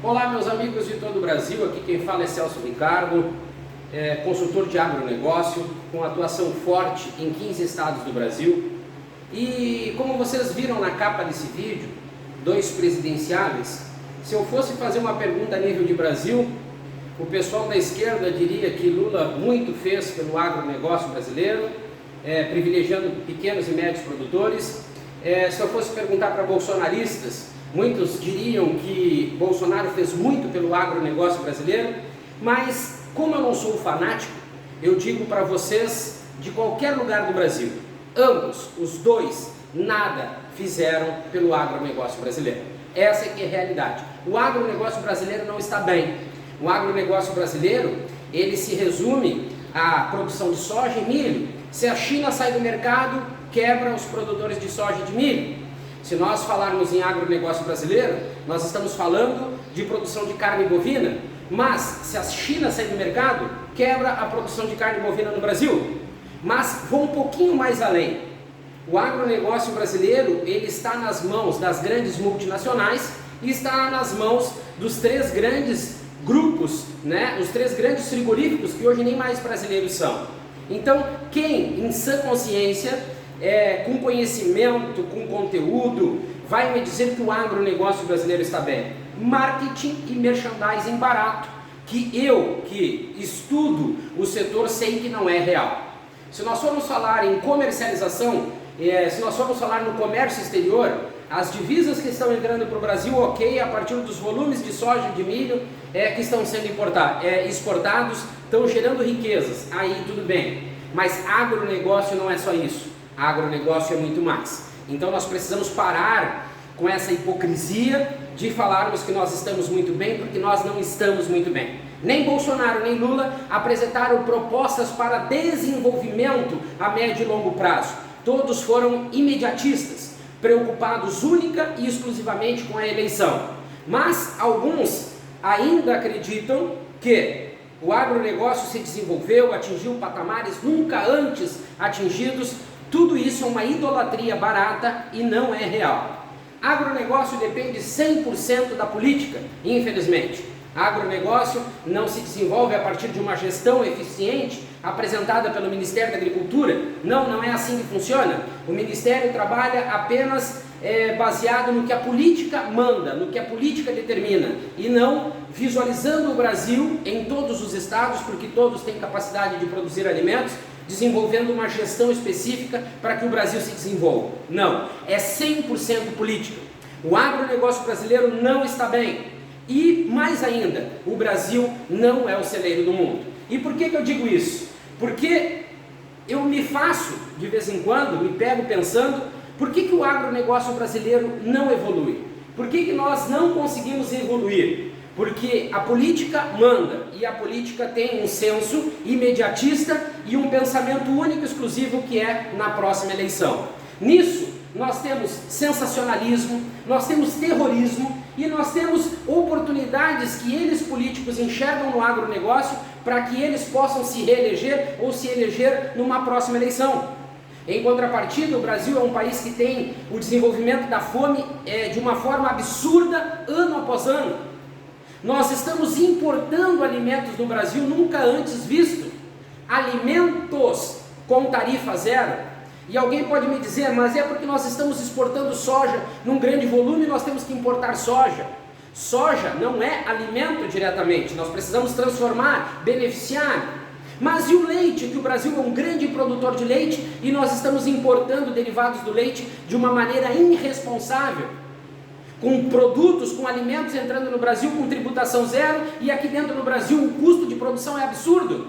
Olá, meus amigos de todo o Brasil, aqui quem fala é Celso Ricardo, consultor de agronegócio, com atuação forte em 15 estados do Brasil. E como vocês viram na capa desse vídeo, 2 presidenciáveis, se eu fosse fazer uma pergunta a nível de Brasil, o pessoal da esquerda diria que Lula muito fez pelo agronegócio brasileiro, privilegiando pequenos e médios produtores. Se eu fosse perguntar para bolsonaristas, muitos diriam que Bolsonaro fez muito pelo agronegócio brasileiro, mas como eu não sou fanático, eu digo para vocês de qualquer lugar do Brasil, ambos, os dois, nada fizeram pelo agronegócio brasileiro. Essa é que é a realidade. O agronegócio brasileiro não está bem. O agronegócio brasileiro, ele se resume à produção de soja e milho. Se a China sai do mercado, quebra os produtores de soja e de milho. Se nós falarmos em agronegócio brasileiro, nós estamos falando de produção de carne bovina, mas se a China sair do mercado, quebra a produção de carne bovina no Brasil. Mas vou um pouquinho mais além. O agronegócio brasileiro, ele está nas mãos das grandes multinacionais e está nas mãos dos 3 grandes grupos, os 3 grandes frigoríficos que hoje nem mais brasileiros são. Então, quem em sã consciência, com conhecimento, com conteúdo, vai me dizer que o agronegócio brasileiro está bem? Marketing e merchandising barato, que eu, que estudo o setor, sei que não é real. Se nós formos falar em comercialização, se nós formos falar no comércio exterior, as divisas que estão entrando para o Brasil, ok, a partir dos volumes de soja e de milho que estão sendo exportados, estão gerando riquezas, aí tudo bem. Mas agronegócio não é só isso. Agronegócio é muito mais. Então nós precisamos parar com essa hipocrisia de falarmos que nós estamos muito bem, porque nós não estamos muito bem. Nem Bolsonaro nem Lula apresentaram propostas para desenvolvimento a médio e longo prazo. Todos foram imediatistas, preocupados única e exclusivamente com a eleição. Mas alguns ainda acreditam que o agronegócio se desenvolveu, atingiu patamares nunca antes atingidos. Tudo isso é uma idolatria barata e não é real. Agronegócio depende 100% da política, infelizmente. Agronegócio não se desenvolve a partir de uma gestão eficiente apresentada pelo Ministério da Agricultura. Não é assim que funciona. O Ministério trabalha apenas baseado no que a política manda, no que a política determina, e não visualizando o Brasil em todos os estados, porque todos têm capacidade de produzir alimentos, desenvolvendo uma gestão específica para que o Brasil se desenvolva. Não, é 100% política. O agronegócio brasileiro não está bem. E mais ainda, o Brasil não é o celeiro do mundo. E por que eu digo isso? Porque eu me faço, de vez em quando, me pego pensando, por que o agronegócio brasileiro não evolui? Por que nós não conseguimos evoluir? Porque a política manda, e a política tem um senso imediatista e um pensamento único e exclusivo, que é na próxima eleição. Nisso, nós temos sensacionalismo, nós temos terrorismo e nós temos oportunidades que eles políticos enxergam no agronegócio para que eles possam se reeleger ou se eleger numa próxima eleição. Em contrapartida, o Brasil é um país que tem o desenvolvimento da fome de uma forma absurda, ano após ano. Nós estamos importando alimentos no Brasil nunca antes visto. Alimentos com tarifa zero. E alguém pode me dizer, mas é porque nós estamos exportando soja num grande volume e nós temos que importar soja. Soja não é alimento diretamente, nós precisamos transformar, beneficiar. Mas e o leite, que o Brasil é um grande produtor de leite e nós estamos importando derivados do leite de uma maneira irresponsável, com produtos, com alimentos entrando no Brasil com tributação zero, e aqui dentro no Brasil o custo de produção é absurdo.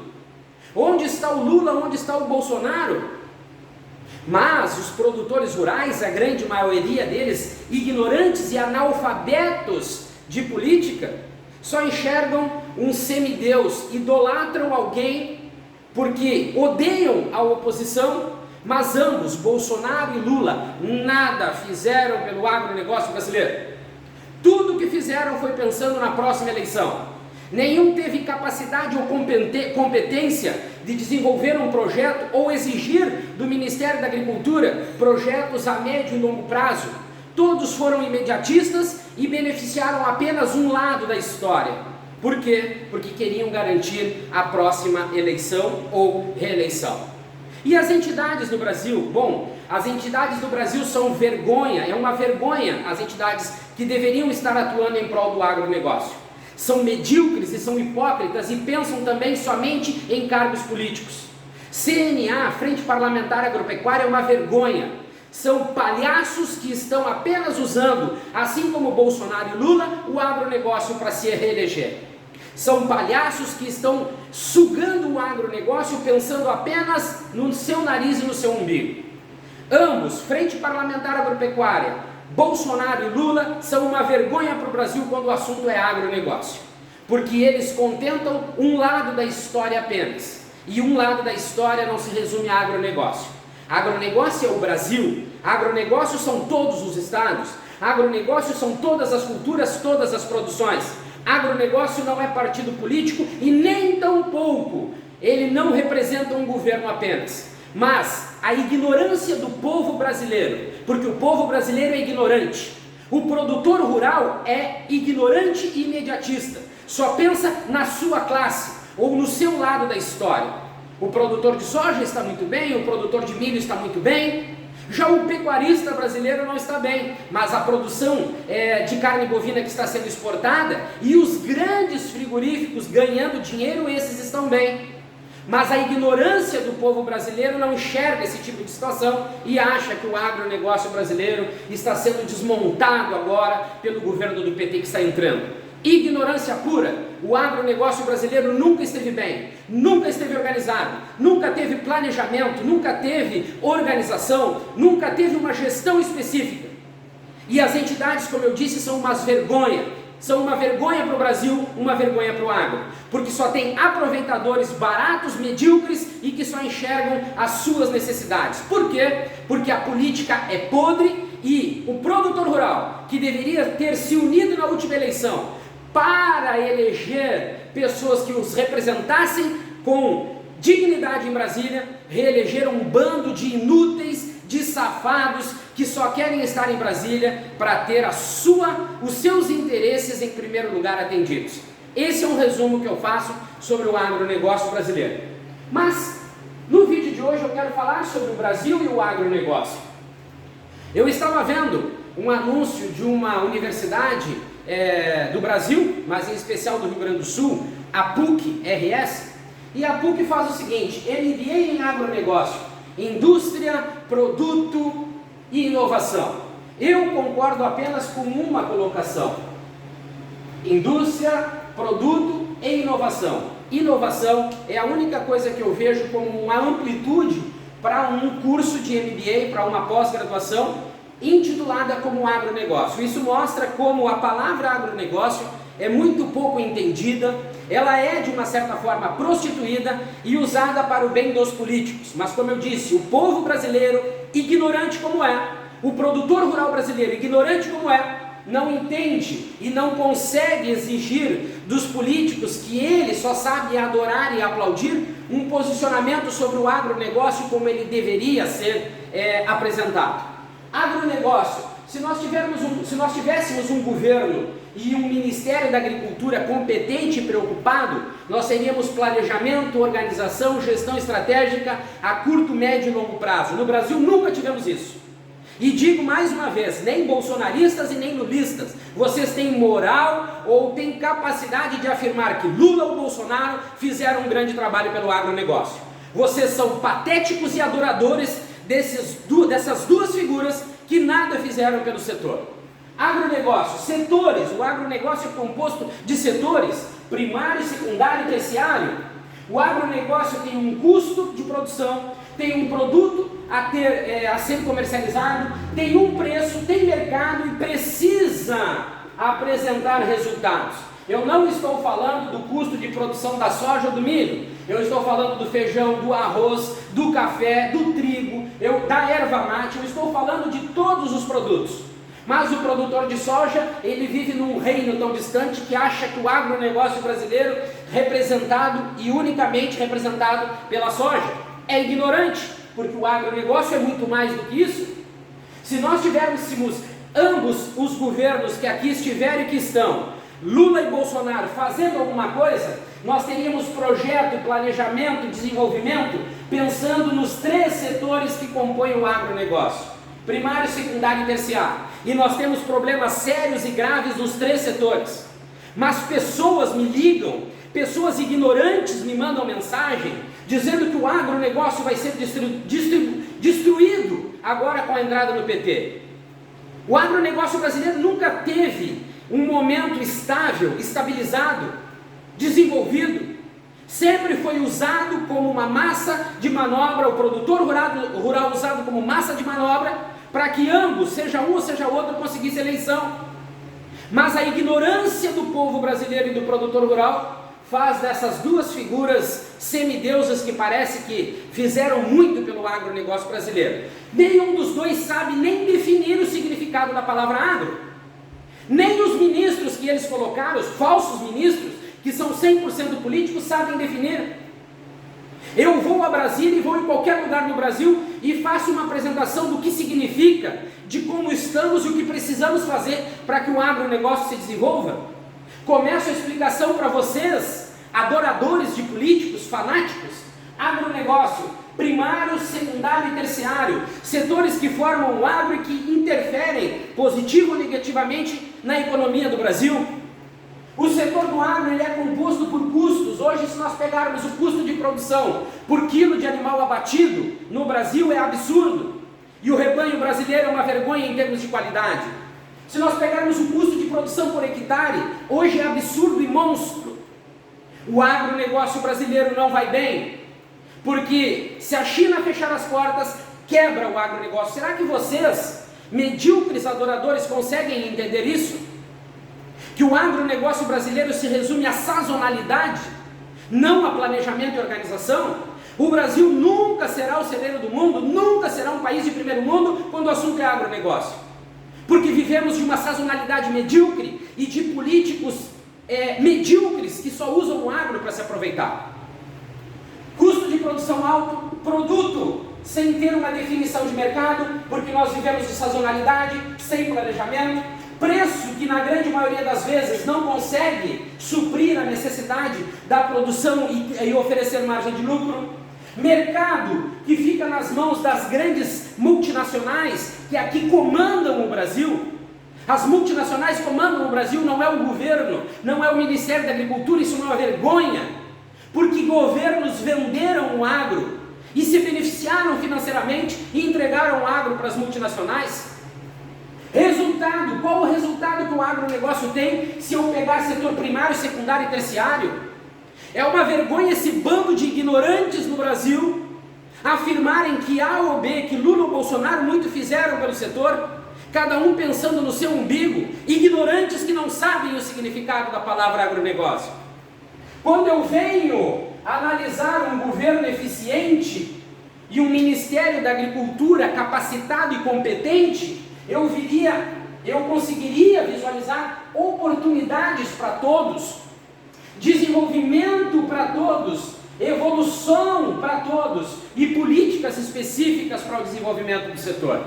Onde está o Lula, onde está o Bolsonaro? Mas os produtores rurais, a grande maioria deles, ignorantes e analfabetos de política, só enxergam um semideus, idolatram alguém porque odeiam a oposição, mas ambos, Bolsonaro e Lula, nada fizeram pelo agronegócio brasileiro. Tudo que fizeram foi pensando na próxima eleição. Nenhum teve capacidade ou competência de desenvolver um projeto ou exigir do Ministério da Agricultura projetos a médio e longo prazo. Todos foram imediatistas e beneficiaram apenas um lado da história. Por quê? Porque queriam garantir a próxima eleição ou reeleição. E as entidades do Brasil? Bom, as entidades do Brasil são vergonha, é uma vergonha as entidades que deveriam estar atuando em prol do agronegócio. São medíocres e são hipócritas e pensam também somente em cargos políticos. CNA, Frente Parlamentar Agropecuária, é uma vergonha. São palhaços que estão apenas usando, assim como Bolsonaro e Lula, o agronegócio para se reeleger. São palhaços que estão sugando o agronegócio pensando apenas no seu nariz e no seu umbigo. Ambos, Frente Parlamentar Agropecuária, Bolsonaro e Lula, são uma vergonha para o Brasil quando o assunto é agronegócio. Porque eles contentam um lado da história apenas. E um lado da história não se resume a agronegócio. Agronegócio é o Brasil, agronegócio são todos os estados, agronegócio são todas as culturas, todas as produções. Agronegócio não é partido político e nem tampouco ele não representa um governo apenas, mas a ignorância do povo brasileiro, porque o povo brasileiro é ignorante. O produtor rural é ignorante e imediatista, só pensa na sua classe ou no seu lado da história. O produtor de soja está muito bem, o produtor de milho está muito bem. Já o pecuarista brasileiro não está bem, mas a produção de carne bovina que está sendo exportada e os grandes frigoríficos ganhando dinheiro, esses estão bem. Mas a ignorância do povo brasileiro não enxerga esse tipo de situação e acha que o agronegócio brasileiro está sendo desmontado agora pelo governo do PT que está entrando. Ignorância pura. O agronegócio brasileiro nunca esteve bem, nunca esteve organizado, nunca teve planejamento, nunca teve organização, nunca teve uma gestão específica. E as entidades, como eu disse, são uma vergonha para o Brasil, uma vergonha para o agro, porque só tem aproveitadores baratos, medíocres e que só enxergam as suas necessidades. Por quê? Porque a política é podre e o produtor rural, que deveria ter se unido na última eleição para eleger pessoas que os representassem com dignidade em Brasília, reelegeram um bando de inúteis, de safados que só querem estar em Brasília para ter os seus interesses em primeiro lugar atendidos. Esse é um resumo que eu faço sobre o agronegócio brasileiro. Mas no vídeo de hoje eu quero falar sobre o Brasil e o agronegócio. Eu estava vendo um anúncio de uma universidade do Brasil, mas em especial do Rio Grande do Sul, a PUC-RS, e a PUC faz o seguinte: MBA em agronegócio, indústria, produto e inovação. Eu concordo apenas com uma colocação: indústria, produto e inovação. Inovação é a única coisa que eu vejo como uma amplitude para um curso de MBA, para uma pós-graduação intitulada como agronegócio. Isso mostra como a palavra agronegócio é muito pouco entendida, ela é de uma certa forma prostituída e usada para o bem dos políticos. Mas como eu disse, o povo brasileiro, ignorante como é, o produtor rural brasileiro, ignorante como é, não entende e não consegue exigir dos políticos que ele só sabe adorar e aplaudir um posicionamento sobre o agronegócio como ele deveria ser apresentado. Agronegócio, se nós tivéssemos um governo e um Ministério da Agricultura competente e preocupado, nós teríamos planejamento, organização, gestão estratégica a curto, médio e longo prazo. No Brasil nunca tivemos isso. E digo mais uma vez, nem bolsonaristas e nem lulistas, vocês têm moral ou têm capacidade de afirmar que Lula ou Bolsonaro fizeram um grande trabalho pelo agronegócio. Vocês são patéticos e adoradores dessas duas figuras que nada fizeram pelo setor. Agronegócio, setores, o agronegócio é composto de setores, primário, secundário e terciário. O agronegócio tem um custo de produção, tem um produto a ser comercializado, tem um preço, tem mercado e precisa apresentar resultados. Eu não estou falando do custo de produção da soja ou do milho, eu estou falando do feijão, do arroz, do café, do trigo, da erva mate, eu estou falando de todos os produtos. Mas o produtor de soja, ele vive num reino tão distante que acha que o agronegócio brasileiro, representado e unicamente representado pela soja, é ignorante, porque o agronegócio é muito mais do que isso. Se nós tivéssemos ambos os governos que aqui estiveram e que estão, Lula e Bolsonaro, fazendo alguma coisa, nós teríamos projeto, planejamento, desenvolvimento, pensando nos 3 setores que compõem o agronegócio: primário, secundário e terciário. E nós temos problemas sérios e graves nos 3 setores. Mas pessoas me ligam, pessoas ignorantes me mandam mensagem, dizendo que o agronegócio vai ser destruído agora com a entrada do PT. O agronegócio brasileiro nunca teve um momento estável, estabilizado, desenvolvido. Sempre foi usado como uma massa de manobra, o produtor rural usado como massa de manobra, para que ambos, seja um ou seja outro, conseguisse eleição. Mas a ignorância do povo brasileiro e do produtor rural faz dessas 2 figuras semideusas que parece que fizeram muito pelo agronegócio brasileiro. Nenhum dos dois sabe nem definir o significado da palavra agro. Nem os ministros que eles colocaram, os falsos ministros, que são 100% políticos, sabem definir. Eu vou a Brasília e vou em qualquer lugar no Brasil e faço uma apresentação do que significa, de como estamos e o que precisamos fazer para que o agronegócio se desenvolva. Começo a explicação para vocês, adoradores de políticos, fanáticos. Agronegócio, primário, secundário e terciário, setores que formam o agro e que interferem positivo ou negativamente na economia do Brasil. O setor do agro ele é composto por custos. Hoje, se nós pegarmos o custo de produção por quilo de animal abatido, no Brasil é absurdo. E o rebanho brasileiro é uma vergonha em termos de qualidade. Se nós pegarmos o custo de produção por hectare, hoje é absurdo e monstro. O agronegócio brasileiro não vai bem, porque se a China fechar as portas, quebra o agronegócio. Será que vocês, medíocres adoradores, conseguem entender isso? Que o agronegócio brasileiro se resume à sazonalidade, não a planejamento e organização? O Brasil nunca será o celeiro do mundo, nunca será um país de primeiro mundo quando o assunto é agronegócio. Porque vivemos de uma sazonalidade medíocre e de políticos medíocres que só usam o agro para se aproveitar. Custo de produção alto, produto sem ter uma definição de mercado, porque nós vivemos de sazonalidade, sem planejamento, preço que na grande maioria das vezes não consegue suprir a necessidade da produção e oferecer margem de lucro, mercado que fica nas mãos das grandes multinacionais que aqui comandam o Brasil. As multinacionais comandam o Brasil, não é o governo, não é o Ministério da Agricultura. Isso é uma vergonha, porque governos venderam o agro e se beneficiaram financeiramente e entregaram o agro para as multinacionais. Resultado, qual o resultado que o agronegócio tem se eu pegar setor primário, secundário e terciário? É uma vergonha esse bando de ignorantes no Brasil afirmarem que A ou B, que Lula ou Bolsonaro muito fizeram pelo setor, cada um pensando no seu umbigo, ignorantes que não sabem o significado da palavra agronegócio. Quando eu venho analisar um governo eficiente e um Ministério da Agricultura capacitado e competente, eu conseguiria visualizar oportunidades para todos, desenvolvimento para todos, evolução para todos e políticas específicas para o desenvolvimento do setor.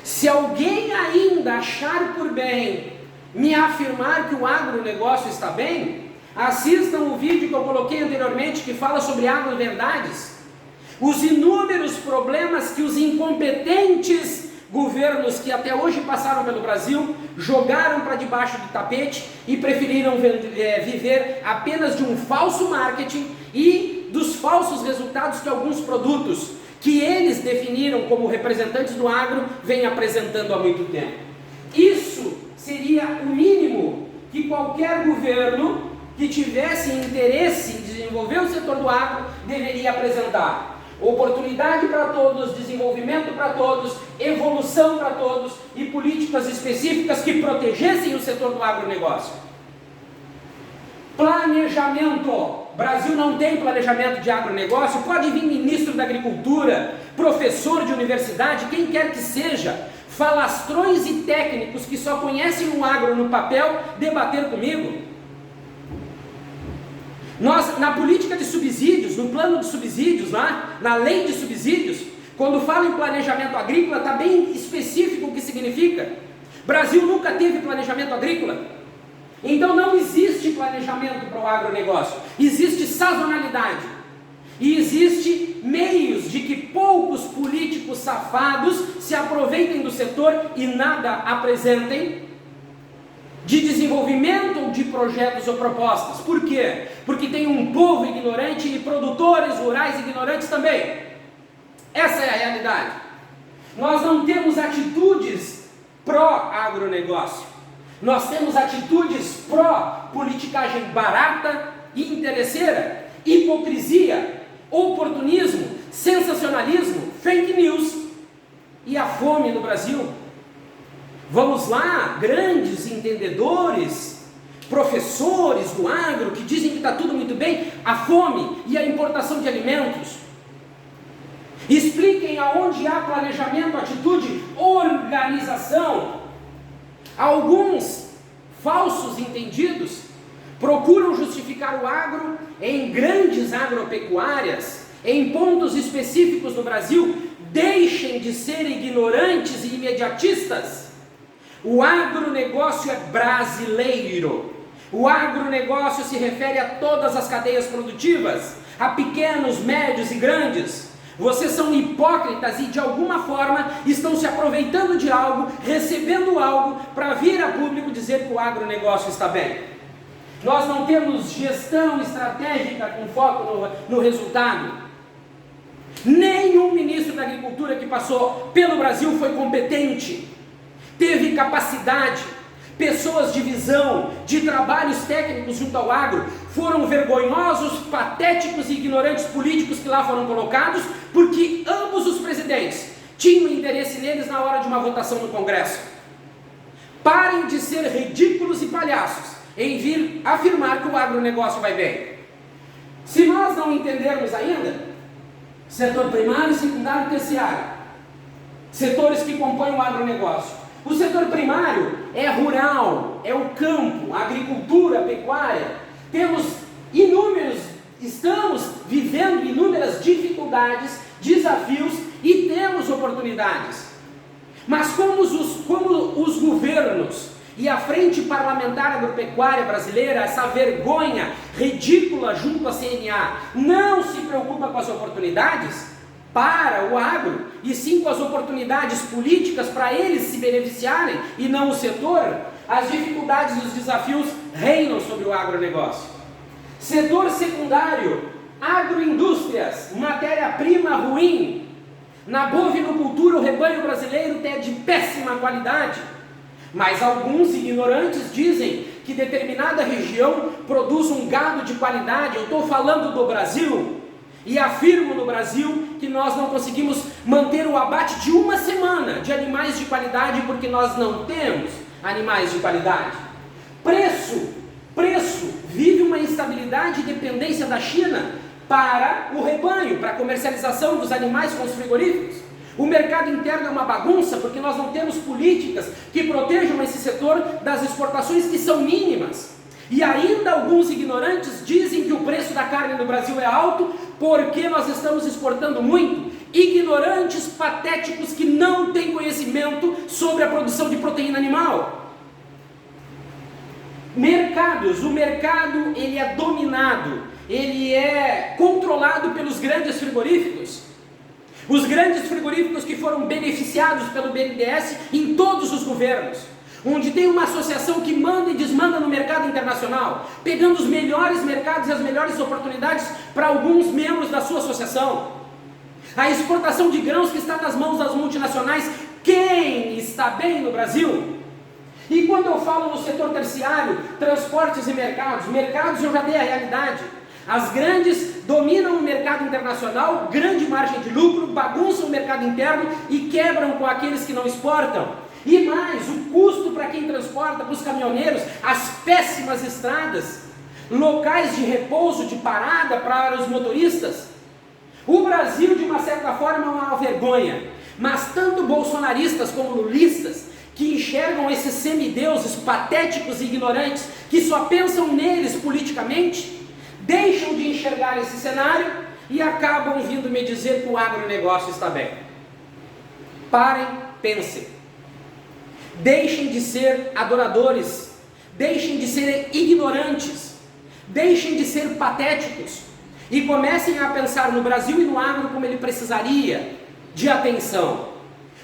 Se alguém ainda achar por bem me afirmar que o agronegócio está bem, assistam o vídeo que eu coloquei anteriormente que fala sobre agroverdades, os inúmeros problemas que os incompetentes governos que até hoje passaram pelo Brasil jogaram para debaixo do tapete e preferiram viver apenas de um falso marketing e dos falsos resultados que alguns produtos que eles definiram como representantes do agro vêm apresentando há muito tempo. Isso seria o mínimo que qualquer governo que tivesse interesse em desenvolver o setor do agro deveria apresentar. Oportunidade para todos, desenvolvimento para todos, evolução para todos e políticas específicas que protegessem o setor do agronegócio. Planejamento. Brasil não tem planejamento de agronegócio. Pode vir ministro da Agricultura, professor de universidade, quem quer que seja, falastrões e técnicos que só conhecem o agro no papel, debater comigo. Nós, na política de subsídios, no plano de subsídios, na lei de subsídios, quando fala em planejamento agrícola, está bem específico o que significa. Brasil nunca teve planejamento agrícola. Então não existe planejamento para o agronegócio, existe sazonalidade. E existe meios de que poucos políticos safados se aproveitem do setor e nada apresentem de desenvolvimento ou de projetos ou propostas. Por quê? Porque tem um povo ignorante e produtores rurais ignorantes também. Essa é a realidade. Nós não temos atitudes pró-agronegócio. Nós temos atitudes pró-politicagem barata e interesseira, hipocrisia, oportunismo, sensacionalismo, fake news e a fome no Brasil. Vamos lá, grandes entendedores, professores do agro que dizem que está tudo muito bem, a fome e a importação de alimentos. Expliquem aonde há planejamento, atitude, organização. Alguns falsos entendidos procuram justificar o agro em grandes agropecuárias, em pontos específicos do Brasil. Deixem de ser ignorantes e imediatistas. O agronegócio é brasileiro. O agronegócio se refere a todas as cadeias produtivas, a pequenos, médios e grandes. Vocês são hipócritas e de alguma forma estão se aproveitando de algo, recebendo algo, para vir a público dizer que o agronegócio está bem. Nós não temos gestão estratégica com foco no resultado. Nenhum ministro da Agricultura que passou pelo Brasil foi competente, teve capacidade. Pessoas de visão, de trabalhos técnicos junto ao agro, foram vergonhosos, patéticos e ignorantes políticos que lá foram colocados, porque ambos os presidentes tinham interesse neles na hora de uma votação no Congresso. Parem de ser ridículos e palhaços em vir afirmar que o agronegócio vai bem. Se nós não entendermos ainda, setor primário, secundário e terciário, setores que compõem o agronegócio. O setor primário é rural, é o campo, a agricultura, a pecuária. Estamos vivendo inúmeras dificuldades, desafios e temos oportunidades. Mas como os governos e a frente parlamentar agropecuária brasileira, essa vergonha ridícula junto à CNA, não se preocupa com as oportunidades para o agro, e sim com as oportunidades políticas para eles se beneficiarem e não o setor, as dificuldades e os desafios reinam sobre o agronegócio. Setor secundário, agroindústrias, matéria-prima ruim. Na bovinocultura, o rebanho brasileiro é de péssima qualidade, mas alguns ignorantes dizem que determinada região produz um gado de qualidade. Eu estou falando do Brasil. E afirmo no Brasil que nós não conseguimos manter o abate de uma semana de animais de qualidade porque nós não temos animais de qualidade. Preço, vive uma instabilidade e dependência da China para o rebanho, para a comercialização dos animais com os frigoríficos. O mercado interno é uma bagunça porque nós não temos políticas que protejam esse setor das exportações que são mínimas. E ainda alguns ignorantes dizem que o preço da carne no Brasil é alto porque nós estamos exportando muito. Ignorantes, patéticos que não têm conhecimento sobre a produção de proteína animal. Mercados, o mercado ele é dominado, ele é controlado pelos grandes frigoríficos. Os grandes frigoríficos que foram beneficiados pelo BNDES em todos os governos, onde tem uma associação que manda e desmanda no mercado internacional, pegando os melhores mercados e as melhores oportunidades para alguns membros da sua associação. A exportação de grãos que está nas mãos das multinacionais. Quem está bem no Brasil? E quando eu falo no setor terciário, transportes e mercados eu já dei a realidade. As grandes dominam o mercado internacional, grande margem de lucro, bagunçam o mercado interno e quebram com aqueles que não exportam. E mais, o custo para quem transporta, para os caminhoneiros, as péssimas estradas, locais de repouso, de parada para os motoristas. O Brasil, de uma certa forma, é uma vergonha, mas tanto bolsonaristas como lulistas, que enxergam esses semideuses patéticos e ignorantes, que só pensam neles politicamente, deixam de enxergar esse cenário e acabam vindo me dizer que o agronegócio está bem. Parem, pensem. Deixem de ser adoradores, deixem de ser ignorantes, deixem de ser patéticos e comecem a pensar no Brasil e no agro como ele precisaria de atenção,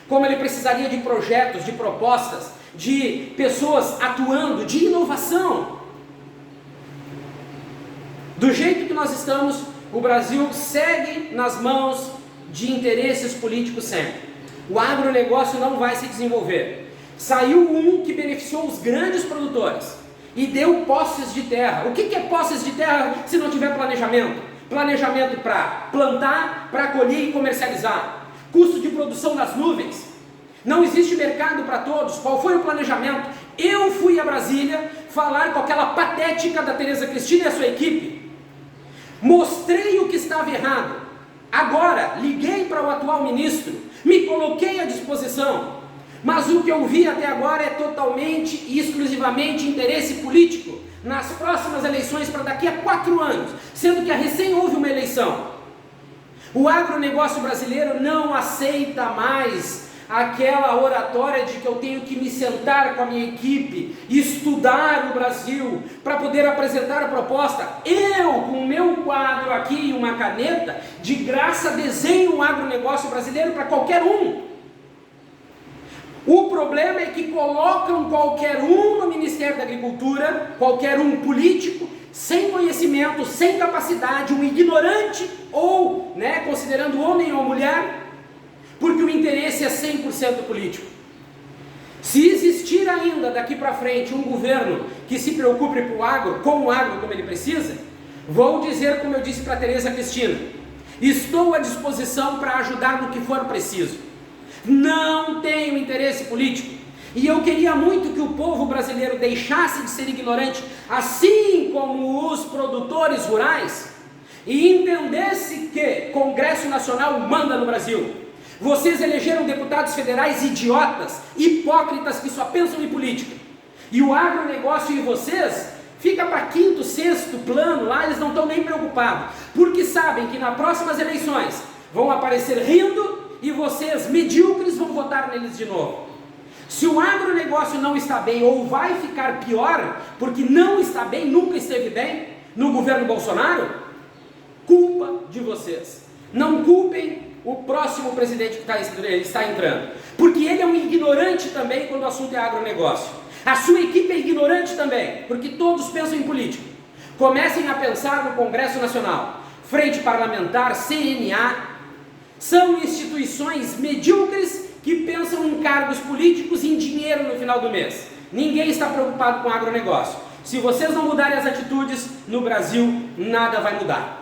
como ele precisaria de projetos, de propostas, de pessoas atuando, de inovação. Do jeito que nós estamos, o Brasil segue nas mãos de interesses políticos sempre. O agronegócio não vai se desenvolver. Saiu um que beneficiou os grandes produtores e deu posses de terra. O que é posses de terra se não tiver planejamento? Planejamento para plantar, para colher e comercializar. Custo de produção nas nuvens. Não existe mercado para todos. Qual foi o planejamento? Eu fui a Brasília falar com aquela patética da Tereza Cristina e a sua equipe. Mostrei o que estava errado. Agora, liguei para o atual ministro, me coloquei à disposição. Mas o que eu vi até agora é totalmente e exclusivamente interesse político nas próximas eleições para daqui a 4 anos, sendo que recém houve uma eleição. O agronegócio brasileiro não aceita mais aquela oratória de que eu tenho que me sentar com a minha equipe, estudar o Brasil, para poder apresentar a proposta. Eu, com o meu quadro aqui e uma caneta, de graça desenho o agronegócio brasileiro para qualquer um. O problema é que colocam qualquer um no Ministério da Agricultura, qualquer um político, sem conhecimento, sem capacidade, um ignorante, ou, considerando homem ou mulher, porque o interesse é 100% político. Se existir ainda daqui para frente um governo que se preocupe com o agro como ele precisa, vou dizer como eu disse para a Tereza Cristina, estou à disposição para ajudar no que for preciso. Não tenho interesse político. E eu queria muito que o povo brasileiro deixasse de ser ignorante, assim como os produtores rurais, e entendesse que Congresso Nacional manda no Brasil. Vocês elegeram deputados federais idiotas, hipócritas que só pensam em política. E o agronegócio e vocês fica para 5º, 6º plano, lá eles não estão nem preocupados, porque sabem que nas próximas eleições vão aparecer rindo e vocês, medíocres, vão votar neles de novo. Se o agronegócio não está bem ou vai ficar pior, porque não está bem, nunca esteve bem, no governo Bolsonaro, culpa de vocês. Não culpem o próximo presidente que está entrando, porque ele é um ignorante também quando o assunto é agronegócio. A sua equipe é ignorante também, porque todos pensam em política. Comecem a pensar no Congresso Nacional, Frente Parlamentar, CNA, são instituições medíocres que pensam em cargos políticos e em dinheiro no final do mês. Ninguém está preocupado com o agronegócio. Se vocês não mudarem as atitudes, no Brasil nada vai mudar.